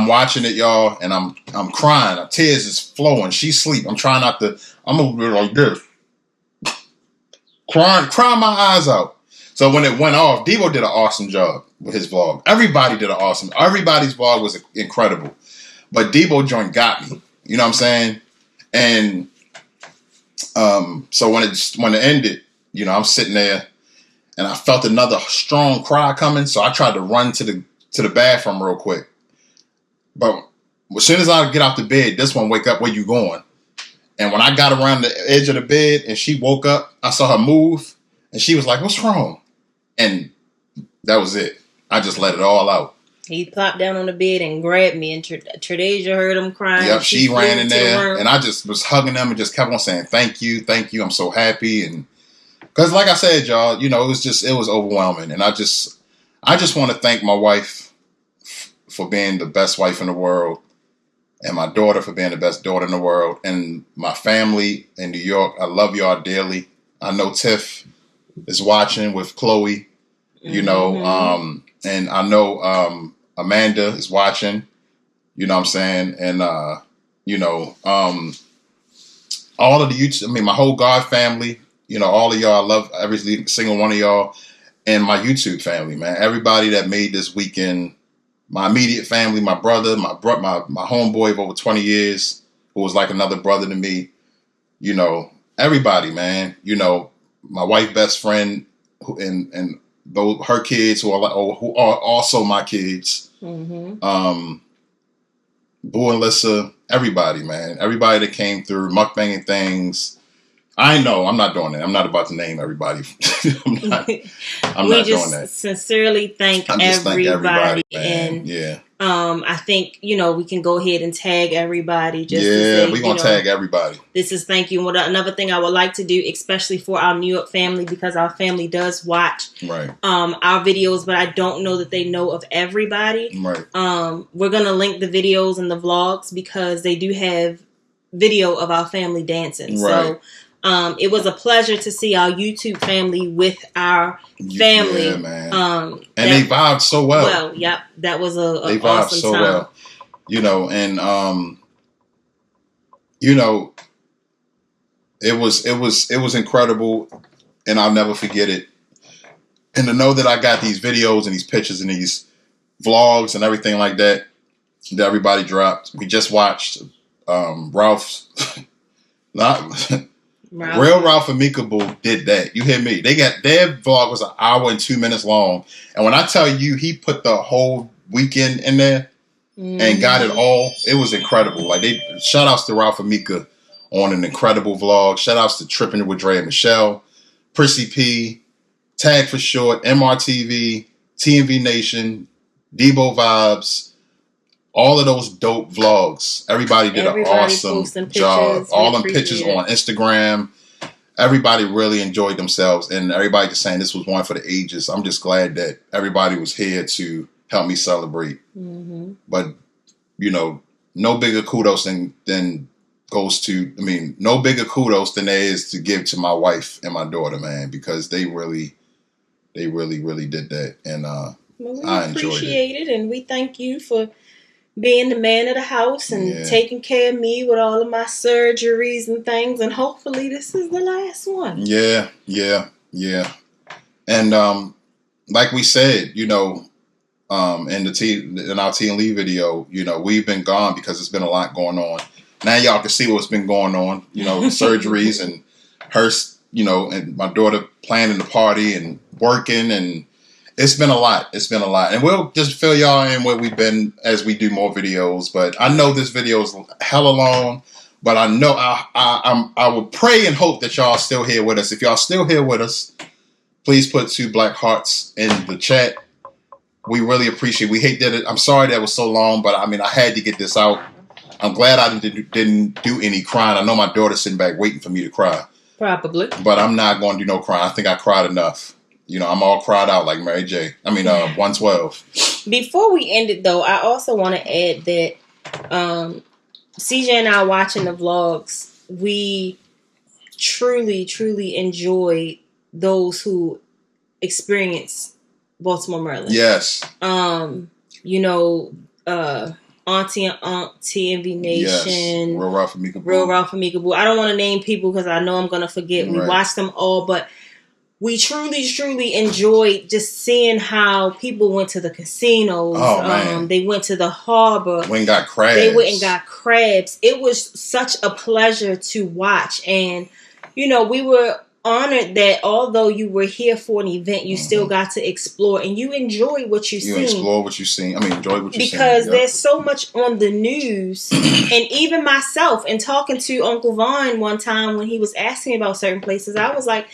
watching it, y'all, and I'm crying. Tears is flowing. She's asleep. I'm trying not to. I'm over there like this, crying my eyes out. So when it went off, Debo did an awesome job with his vlog. Everybody's vlog was incredible, but Debo joint got me. You know what I'm saying? And so when it ended, I'm sitting there and I felt another strong cry coming. So I tried to run to the bathroom real quick. But as soon as I get out the bed, this one wake up, "Where you going?" And when I got around the edge of the bed and she woke up, I saw her move and she was like, "What's wrong?" And that was it. I just let it all out. He plopped down on the bed and grabbed me, and Tredasia heard him crying. Yep, she ran in there, and I just was hugging them and just kept on saying, "Thank you, thank you. I'm so happy." And because, like I said, y'all, it was overwhelming, and I just want to thank my wife for being the best wife in the world, and my daughter for being the best daughter in the world, and my family in New York. I love y'all dearly. I know Tiff is watching with Chloe, and I know Amanda is watching, you know what I'm saying? And, all of the YouTube, my whole God family, all of y'all, I love every single one of y'all, and my YouTube family, man. Everybody that made this weekend, my immediate family, my brother, my homeboy of over 20 years, who was like another brother to me, everybody, man, my wife's best friend, and those her kids who are also my kids. Mm-hmm. Boo and Lissa, everybody, man. Everybody that came through, mukbanging things. I know. I'm not doing that. I'm not about to name everybody. I'm not doing that. Sincerely thank everybody. And yeah. I think, we can go ahead and tag everybody. We're going to tag everybody. This is thank you. And another thing I would like to do, especially for our New York family, because our family does watch our videos, but I don't know that they know of everybody. Right. We're going to link the videos and the vlogs because they do have video of our family dancing. Right. So it was a pleasure to see our YouTube family with our family. Yeah, man. And they vibed so well. Well, yep. That was they vibed awesome so time. well. And it was incredible, and I'll never forget it. And to know that I got these videos and these pictures and these vlogs and everything like that everybody dropped. We just watched Ralph's Real Ralph and Meka Boo did that. You hear me? Their vlog was 1 hour and 2 minutes long. And when I tell you he put the whole weekend in there and got it all, it was incredible. Like shout outs to Ralph and Meka on an incredible vlog. Shout outs to Tripping with Dre and Michelle, Prissy P, Tag for Short, MRTV, TMV Nation, Debo Vibes. All of those dope vlogs. Everybody did an awesome job. All them pictures on Instagram. Everybody really enjoyed themselves. And everybody just saying this was one for the ages. I'm just glad that everybody was here to help me celebrate. Mm-hmm. But, no bigger kudos than goes to, no bigger kudos than there is to give to my wife and my daughter, man. Because they really did that. And I enjoyed it. And we thank you for being the man of the house and taking care of me with all of my surgeries and things. And hopefully this is the last one. Yeah. And like we said, in our T and Lee video, we've been gone because there's been a lot going on. Now y'all can see what's been going on, surgeries and her, and my daughter planning the party and working, and it's been a lot. And we'll just fill y'all in where we've been as we do more videos. But I know this video is hella long, but I know I would pray and hope that y'all still here with us. If y'all still here with us, please put 2 black hearts in the chat. We really appreciate it. We hate that I'm sorry that it was so long, but I had to get this out. I'm glad I didn't do any crying. I know my daughter's sitting back waiting for me to cry. Probably. But I'm not going to do no crying. I think I cried enough. I'm all cried out like Mary J. 112. Before we end it, though, I also want to add that CJ and I watching the vlogs, we truly, truly enjoy those who experience Baltimore, Maryland. Yes. Auntie and Aunt, TMV Nation. Real Ralph and Meka Boo. I don't want to name people because I know I'm going to forget. We watched them all, but we truly, truly enjoyed just seeing how people went to the casinos. Oh, man. They went to the harbor. Went and got crabs. They went and got crabs. It was such a pleasure to watch. And, we were honored that although you were here for an event, you still got to explore and you enjoy what you seen. Explore what you seen. Enjoy what you seen. Because there's so much on the news. And even myself, and talking to Uncle Vaughn one time when he was asking about certain places, I was like,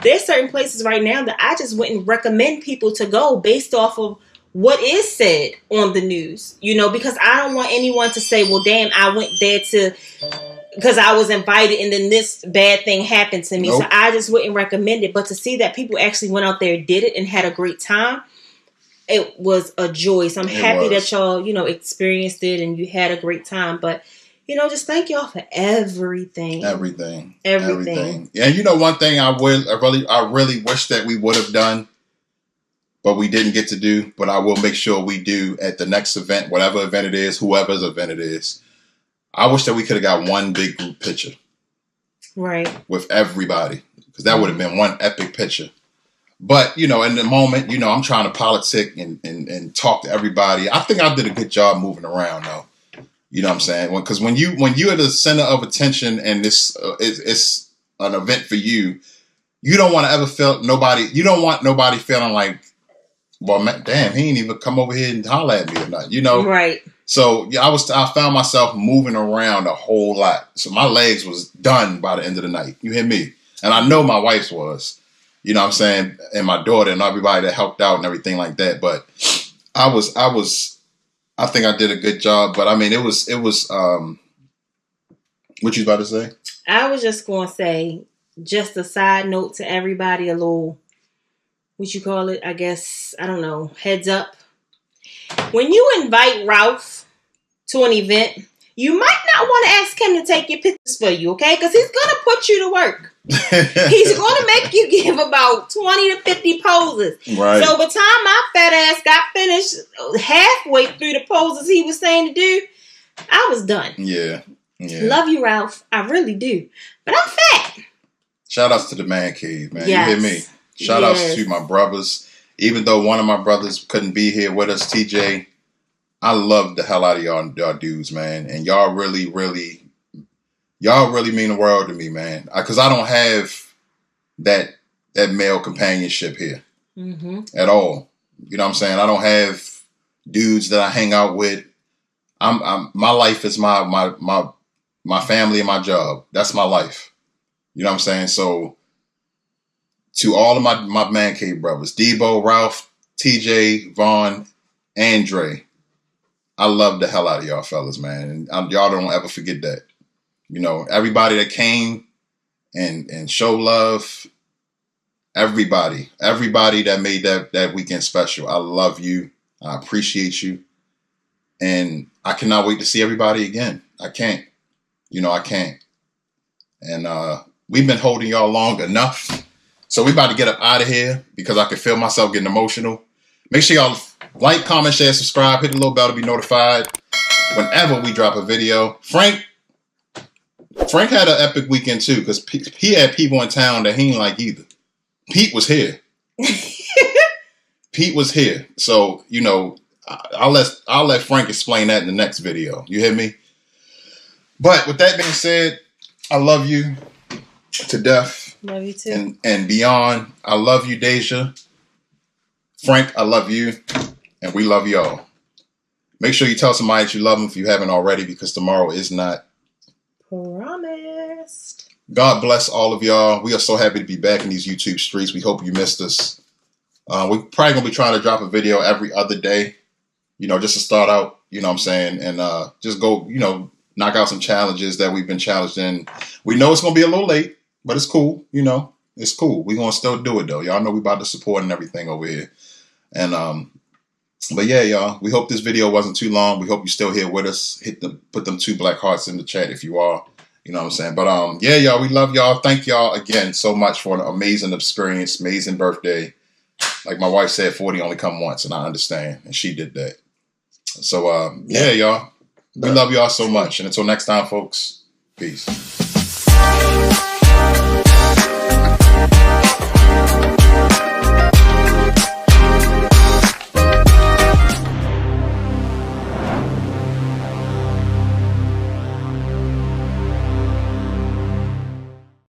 there's certain places right now that I just wouldn't recommend people to go based off of what is said on the news. Because I don't want anyone to say, well, damn, I went there because I was invited and then this bad thing happened to me. Nope. So I just wouldn't recommend it. But to see that people actually went out there, did it, and had a great time, it was a joy. So I'm happy that y'all, experienced it and you had a great time. But, just thank y'all for everything. Everything. Yeah, one thing I really wish that we would have done, but we didn't get to do, but I will make sure we do at the next event, whatever event it is, whoever's event it is. I wish that we could have got one big group picture. Right. With everybody. Because that would have been one epic picture. But, in the moment, I'm trying to politic and talk to everybody. I think I did a good job moving around, though. You know what I'm saying? Because when you're the center of attention and this it's an event for you, you don't want to ever feel nobody. You don't want nobody feeling like, well, damn, he ain't even come over here and holler at me or nothing. Right. So yeah, I found myself moving around a whole lot. So my legs was done by the end of the night. You hear me? And I know my wife's was. You know what I'm saying? And my daughter and everybody that helped out and everything like that. But I think I did a good job. But I mean, it was what you about to say? I was just going to say, just a side note to everybody, a little, what you call it? I guess, I don't know, heads up. When you invite Ralph to an event, you might not want to ask him to take your pictures for you, okay? Because he's going to put you to work. He's going to make you give about 20 to 50 poses. Right. So by the time my fat ass got finished halfway through the poses he was saying to do, I was done. Yeah. Love you, Ralph. I really do. But I'm fat. Shout outs to the man cave, man. Yes. You hear me? Shout outs to my brothers. Even though one of my brothers couldn't be here with us, TJ, I love the hell out of y'all dudes, man. And y'all really mean the world to me, man. Because I don't have that male companionship here at all. You know what I'm saying? I don't have dudes that I hang out with. My life is my family and my job. That's my life. You know what I'm saying? So to all of my man cave brothers, Debo, Ralph, TJ, Vaughn, Andre, I love the hell out of y'all fellas, man. And y'all don't ever forget that. You know, everybody that came and show love, everybody that made that weekend special. I love you. I appreciate you. And I cannot wait to see everybody again. I can't. I can't. And we've been holding y'all long enough. So we about to get up out of here because I can feel myself getting emotional. Make sure y'all like, comment, share, subscribe, hit the little bell to be notified whenever we drop a video. Frank had an epic weekend too because he had people in town that he ain't like either. Pete was here. Pete was here. So, I'll let Frank explain that in the next video. You hear me? But with that being said, I love you to death. Love you too. And beyond. I love you, Deja. Frank, I love you. And we love y'all. Make sure you tell somebody that you love them if you haven't already, because tomorrow is not promised. God bless all of y'all. We are so happy to be back in these YouTube streets. We hope you missed us. We're probably going to be trying to drop a video every other day, just to start out, you know what I'm saying? And just go, knock out some challenges that we've been challenged in. We know it's going to be a little late, but it's cool. It's cool. We're going to still do it, though. Y'all know we about to support and everything over here. And, but yeah, y'all, we hope this video wasn't too long. We hope you're still here with us. Put them 2 black hearts in the chat if you are. You know what I'm saying? But, yeah, y'all, we love y'all. Thank y'all again so much for an amazing experience, amazing birthday. Like my wife said, 40 only come once, and I understand. And she did that. So, yeah, y'all. We love y'all so much. And until next time, folks, peace.